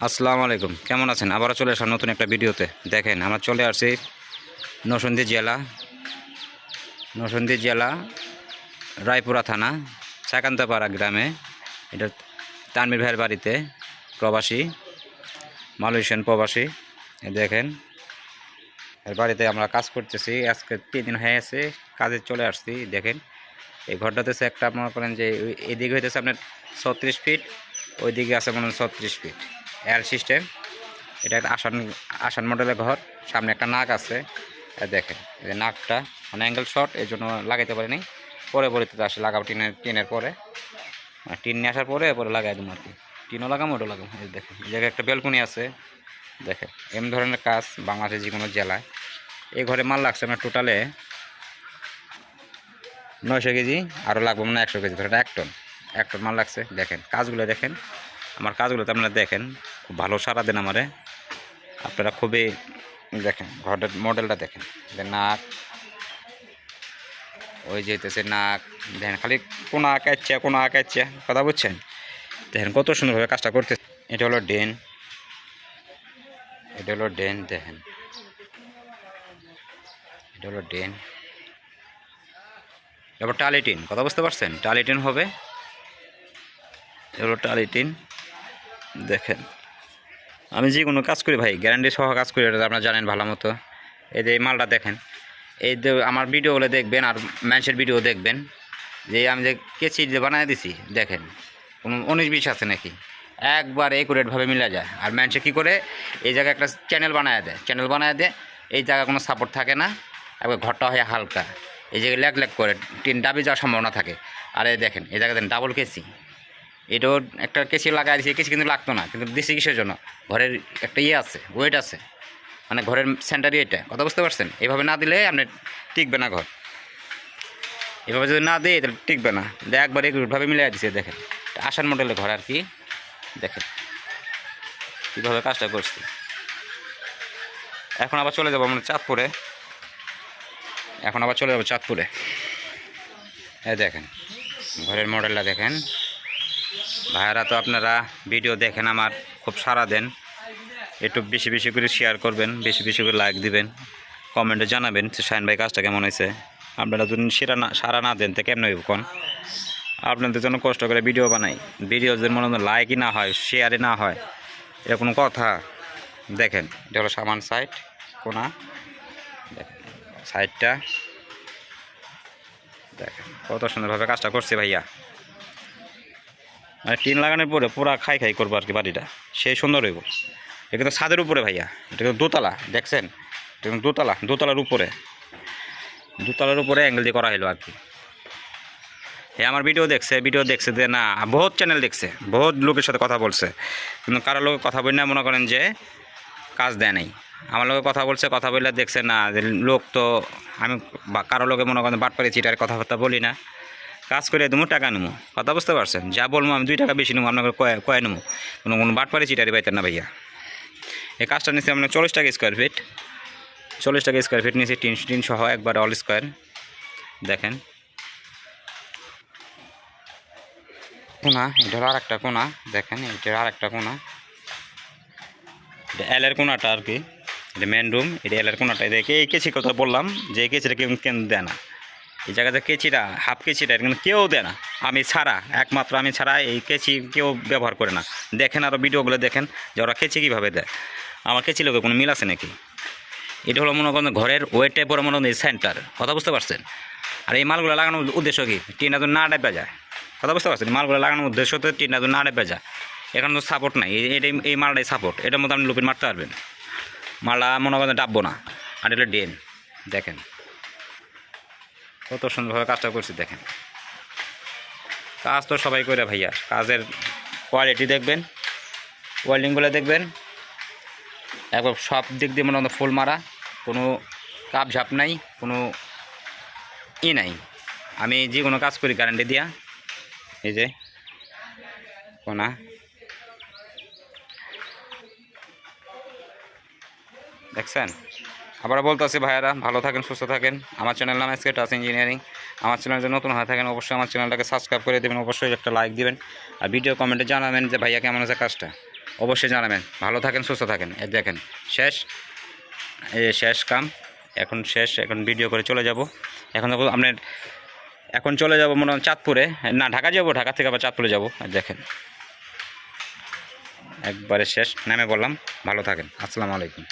আসসালামু আলাইকুম, কেমন আছেন? আবারও চলে আসলাম নতুন একটা ভিডিওতে। দেখেন, আমরা চলে আসছি নরসিংদী জেলা রায়পুরা থানা চাকান্তাপাড়া গ্রামে। এটা তানভীর ভাইয়ের বাড়িতে, প্রবাসী, মালয়েশিয়ান প্রবাসী। দেখেন, এর বাড়িতে আমরা কাজ করতেছি। আজকে 3 দিন হয়ে গেছে কাজে চলে আসছি। দেখেন, এই ঘরটাতে একটা মনে করেন যে এদিকে হইতেছে আপনার 36 ফিট, ওইদিকে আছে মনে হয় 36 ফিট। Air system. এটা একটা আসান মডেলের ঘর। সামনে একটা নাক আছে। দেখেন, এই যে নাকটা মানে অ্যাঙ্গেল শট, এই জন্য লাগাইতে পারিনি। পরবর্তীতে আসে লাগাবো, টিনের পরে, টিন নিয়ে আসার পরে লাগাই দেবো আর কি। টিনও লাগাবো, ওটাও লাগাবো। এই দেখেন, এই জায়গায় একটা ব্যালকনি আছে। দেখেন, এমন ধরনের কাজ বাংলাদেশের যে কোনো জেলায়। এই ঘরে মাল লাগছে আমার টোটালে 900 কেজি, আরও লাগবো মানে 100 কেজি, ধরেন 1 টন মাল লাগছে। দেখেন কাজগুলো, দেখেন আমার কাজগুলোতে আপনারা দেখেন, খুব ভালো সারা দেন আমারে আপনারা। খুবই দেখেন ঘরের মডেলটা দেখেন, নাক, ওই যেতেছে নাক। দেখেন খালি কোনা আঁকাচ্ছে, কথা বুঝছেন? দেখেন কত সুন্দরভাবে কাজটা করতে। এটা হলো ডেন, দেখেন, এটা হলো ডেন। এবার টালিটিন, কথা বুঝতে পারছেন? টালিটিন হবে, এগুলো টালিটিন। দেখেন, আমি যে কোনো কাজ করি ভাই, গ্যারান্টি সহ কাজ করি, এটা আপনারা জানেন ভালো মতো। এই যে এই মালটা দেখেন, এই যে আমার ভিডিওগুলো দেখবেন আর মানুষের ভিডিও দেখবেন, যে আমি যে কেচি যে বানায় দিছি, দেখেন কোনো 19-20 আছে নাকি, একবার একুরেটভাবে মিলা যায়। আর মানুষে কী করে, এই জায়গায় একটা চ্যানেল বানায় দেয়, এই জায়গায় কোনো সাপোর্ট থাকে না, একবার ঘরটা হয় হালকা, এই জায়গায় ল্যাক করে টিন ডাবি যাওয়ার সম্ভাবনা থাকে। আর এই দেখেন, এই জায়গায় ডাবল কেসি, এটাও একটা কেসি লাগাই দিয়েছি। কেসি কিন্তু লাগতো না, কিন্তু দিছি কিসের জন্য? ঘরের একটা আছে, ওয়েট আছে, মানে ঘরের সেন্টারই এটা, কথা বুঝতে পারছেন? এভাবে না দিলে আপনি টিকবে না ঘর। এভাবে যদি না দিই তাহলে টিকবে না। একবার একভাবে মিলিয়ে দিছে। দেখেন, আসান মডেলের ঘর আর কি। দেখেন কীভাবে কাজটা করছি। এখন আবার চলে যাবো আমরা চাঁদপুরে। দেখেন ঘরের মডেলটা দেখেন। ভাইয়ারা তো আপনারা ভিডিও দেখেন, আমার খুব সাড়া দেন। একটু বেশি বেশি করে শেয়ার করবেন, বেশি বেশি করে লাইক দিবেন, কমেন্টে জানাবেন যে শাহিন ভাই কাজটা কেমন হয়েছে। আপনারা যদি সারা না দেন তো কেমন হইব কোন? আপনাদের জন্য কষ্ট করে ভিডিও বানাই, ভিডিও যদি মনে হয় লাইকই না হয়, শেয়ারই না হয়, এটা কোনো কথা? দেখেন, এটা হলো সামান সাইড কোনা। দেখেন সাইডটা, দেখেন কত সুন্দরভাবে কাজটা করছে ভাইয়া। মানে টিন লাগানোর পরে পুরা খাই করবো আর কি বাড়িটা, সেই সুন্দর হইব। এটা কিন্তু ছাদের উপরে ভাইয়া, এটা কিন্তু দোতলা, দেখছেন? এটা কিন্তু দোতলার উপরে অ্যাঙ্গেল দিয়ে করা হলো আর কি। আমার ভিডিও দেখছে যে না, বহুত চ্যানেল দেখছে, বহুত লোকের সাথে কথা বলছে, কিন্তু কারো লোক কথা বলি না, মনে করেন যে কাজ দেয় নাই। আমার লোকে কথা বললে দেখছে না যে লোক তো, আমি কারো লোকে মনে করেন বাটপাড়ি চিটার কথাবার্তা বলি না, কাজ করে দেবো, টাকা নেবো, কথা বুঝতে পারছেন? যা বলবো আমি 2 টাকা বেশি নেবো, আপনাকে কয়ে নেবো, কোনো বাটপাড়ি চিটারি পাইতেন না ভাইয়া। এই কাজটা নিচ্ছি আপনার 40 টাকা স্কোয়ার ফিট নিয়েছি, টিন সহ একবার অল স্কোয়ার। দেখেন কোনা, এটার আর একটা কোনা, দেখেন এটার আর একটা কোনা, এটা এলের কোনাটা আর কি, এটা মেন রুম, এটা এলের কোনাটা। দেখে এই কেচি কথা বললাম যে এই কেচিটা কেউ দেয় না, এই জায়গাতে কেচিটা, হাফ কেচিটা কিন্তু কেউ দেয় না, একমাত্র আমি ছাড়া এই কেচি কেউ ব্যবহার করে না। দেখেন আরও ভিডিওগুলো দেখেন যে ওরা কেচি কীভাবে দেয়। আমার কেচি লোকের কোনো মিল আছে নাকি? এটা হলো মনে করেন ঘরের ওয়েটে পরে মনে করেন সেন্টার, কথা বুঝতে পারছেন? আর এই মালগুলো লাগানোর উদ্দেশ্য কি? টিনটা তো না ডেপে যায়, কথা বুঝতে পারছেন? মালগুলো লাগানোর উদ্দেশ্য তো টিনটা তো না ডেপে যায়। এখানে তো সাপোর্ট নাই, এই মালটাই সাপোর্ট, এটার মধ্যে আপনি লুপিন মারতে পারবেন, মালটা মনে করেন ডাববো না। আর এটা ডেন, দেখেন কত সুন্দরভাবে কাজটা করছি। দেখেন কাজ তো সবাই করে ভাইয়া, কাজের কোয়ালিটি দেখবেন, ওয়েল্ডিংগুলো দেখবেন, একবার সব দিক দিয়ে মনে হয় ফুল মারা, কোনো কাপ ঝাপ নাই, কোনো নাই। আমি যে কোনো কাজ করি গ্যারান্টি দিয়া। এই যে কোনা, দেখছেন? আবার বলতেছি ভাইয়ারা, ভালো থাকেন, সুস্থ থাকেন। আমার চ্যানেল নাম আজকে টাচ ইঞ্জিনিয়ারিং। আমার চ্যানেল যদি নতুন হয়ে থাকেন অবশ্যই আমার চ্যানেলটাকে সাবস্ক্রাইব করে দেবেন, অবশ্যই একটা লাইক দিবেন, আর ভিডিও কমেন্টে জানাবেন যে ভাইয়া কেমন আছে কাজটা। অবশ্যই জানাবেন। ভালো থাকেন, সুস্থ থাকেন। এই দেখেন এই শেষ কাম, এখন শেষ, এখন ভিডিও করে চলে যাব। এখন আপনার এখন চলে যাব মনে হয় চাঁদপুরে, না ঢাকা যাব, ঢাকা থেকে আবার চাঁদপুরে যাব। দেখেন একবারে শেষ, নেমে বললাম। ভালো থাকেন, আসসালামু আলাইকুম।